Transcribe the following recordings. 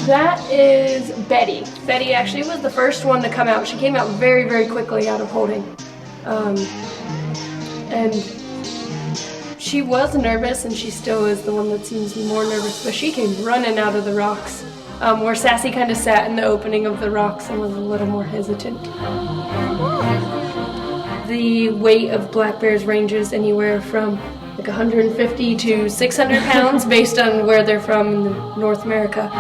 That is Bety. Bety actually was the first one to come out. She came out very, very quickly out of holding. And she was nervous, and she still is the one that seems more nervous, but she came running out of the rocks, where Sassy kind of sat in the opening of the rocks and was a little more hesitant. The weight of black bears ranges anywhere from like 150 to 600 pounds based on where they're from in North America.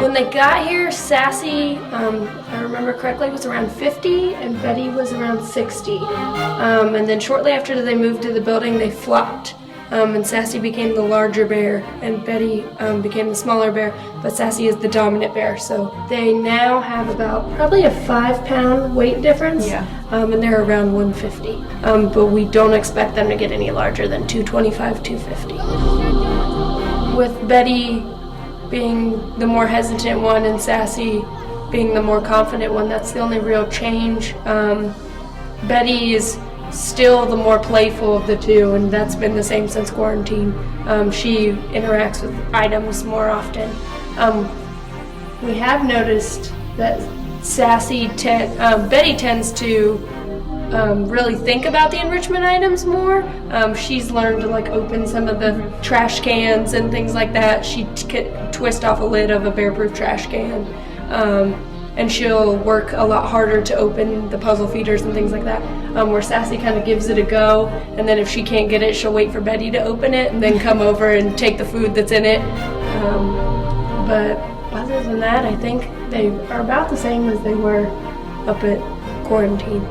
When they got here, Sassy, if I remember correctly, was around 50 and Bety was around 60. And then shortly after they moved to the building, they flopped. And Sassy became the larger bear and Bety became the smaller bear, but Sassy is the dominant bear. So they now have about probably a 5-pound weight difference, and they're around 150. But we don't expect them to get any larger than 225, 250. With Bety being the more hesitant one and Sassy being the more confident one, that's the only real change. Bety is still the more playful of the two, and that's been the same since quarantine. She interacts with items more often. We have noticed that Bety tends to really think about the enrichment items more. She's learned to like open some of the trash cans and things like that. She can twist off a lid of a bear-proof trash can. And she'll work a lot harder to open the puzzle feeders and things like that, where Sassy kind of gives it a go, and then if she can't get it, she'll wait for Bety to open it and then come over and take the food that's in it. But other than that, I think they are about the same as they were up at quarantine.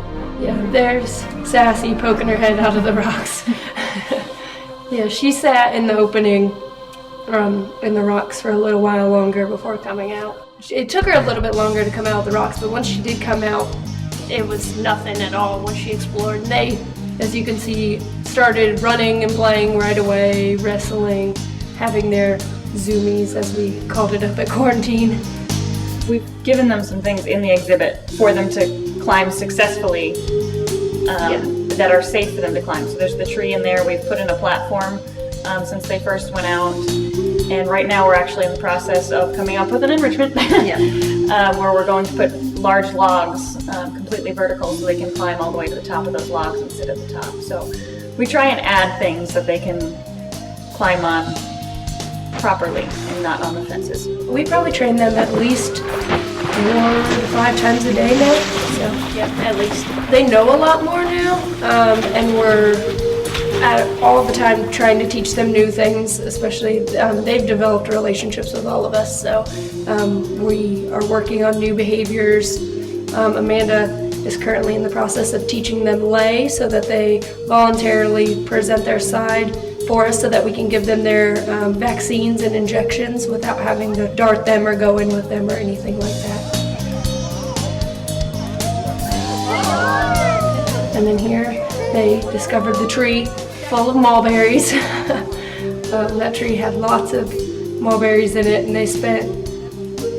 Yeah, there's Sassy poking her head out of the rocks. Yeah, she sat in the opening in the rocks for a little while longer before coming out. It took her a little bit longer to come out of the rocks, but once she did come out, it was nothing at all once she explored. And they, as you can see, started running and playing right away, wrestling, having their zoomies, as we called it up at quarantine. We've given them some things in the exhibit for them to climb successfully that are safe for them to climb. So there's the tree in there. We've put in a platform since they first went out. And right now we're actually in the process of coming up with an enrichment where we're going to put large logs completely vertical so they can climb all the way to the top of those logs and sit at the top. So we try and add things that they can climb on properly and not on the fences. We probably train them at least 4 to 5 times a day now. So yeah, at least. They know a lot more now, and we're all the time trying to teach them new things, especially they've developed relationships with all of us, so we are working on new behaviors. Amanda is currently in the process of teaching them lay so that they voluntarily present their side for us so that we can give them their vaccines and injections without having to dart them or go in with them or anything like that. And then here they discovered the tree full of mulberries. That tree had lots of mulberries in it, and they spent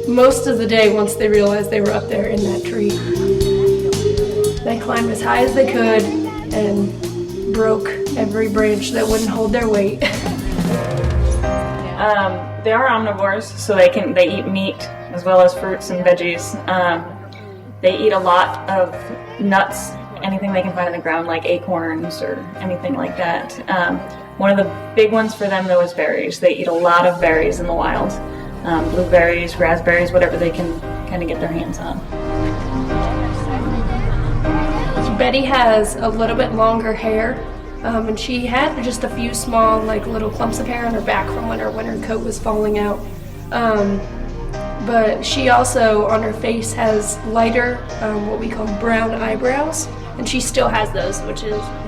most of the day, once they realized they were up there in that tree, they climbed as high as they could and broke every branch that wouldn't hold their weight. They are omnivores, so they eat meat as well as fruits and veggies. They eat a lot of nuts, anything they can find on the ground, like acorns or anything like that. One of the big ones for them, though, is berries. They eat a lot of berries in the wild. Blueberries, raspberries, whatever they can kind of get their hands on. Betty has a little bit longer hair, and she had just a few small, like little clumps of hair on her back from when her winter coat was falling out. But she also, on her face, has lighter, what we call brown eyebrows, and she still has those,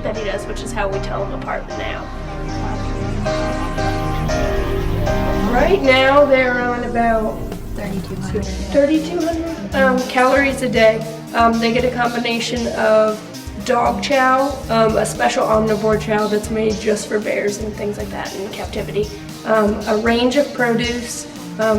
Betty does, which is how we tell them apart now. Right now, they're on about 3,200 calories a day. They get a combination of dog chow, a special omnivore chow that's made just for bears and things like that in captivity, a range of produce,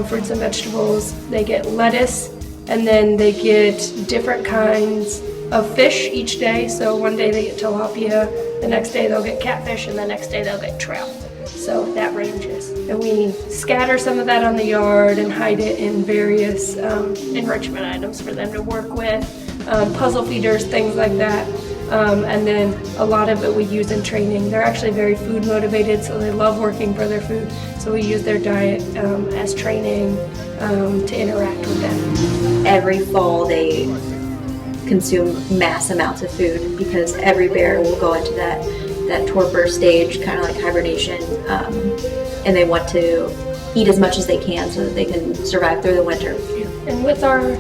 fruits and vegetables. They get lettuce, and then they get different kinds of fish each day. So one day they get tilapia, the next day they'll get catfish, and the next day they'll get trout. So that ranges. And we scatter some of that on the yard and hide it in various enrichment items for them to work with, puzzle feeders, things like that. And then a lot of it we use in training. They're actually very food motivated, so they love working for their food. So we use their diet as training to interact with them. Every fall they consume mass amounts of food because every bear will go into that torpor stage, kind of like hibernation, and they want to eat as much as they can so that they can survive through the winter. And with our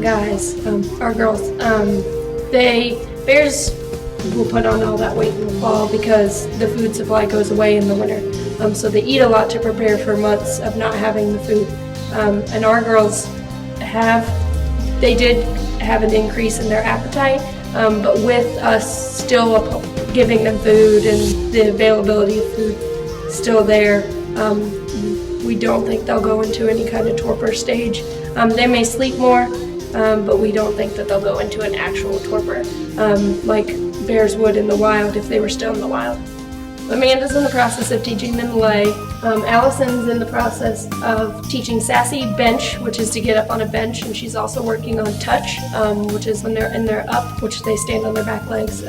guys, our girls, bears will put on all that weight in the fall because the food supply goes away in the winter. So they eat a lot to prepare for months of not having the food. And our girls did have an increase in their appetite, but with us still giving them food and the availability of food still there, we don't think they'll go into any kind of torpor stage. They may sleep more, but we don't think that they'll go into an actual torpor like bears would in the wild if they were still in the wild. Amanda's in the process of teaching them lay. Allison's in the process of teaching Sassy bench, which is to get up on a bench, and she's also working on touch, which is when they're up, which they stand on their back legs,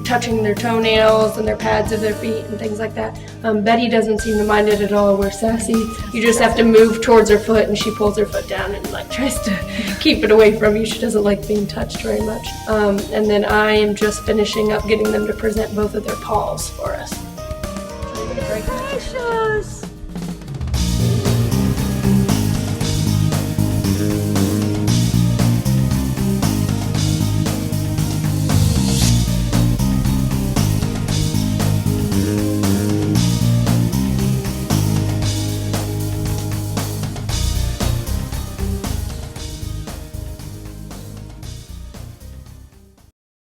touching their toenails and their pads of their feet and things like that. Betty doesn't seem to mind it at all, where Sassy, you just have to move towards her foot and she pulls her foot down and like tries to keep it away from you. She doesn't like being touched very much. And then I am just finishing up getting them to present both of their paws for us. Precious!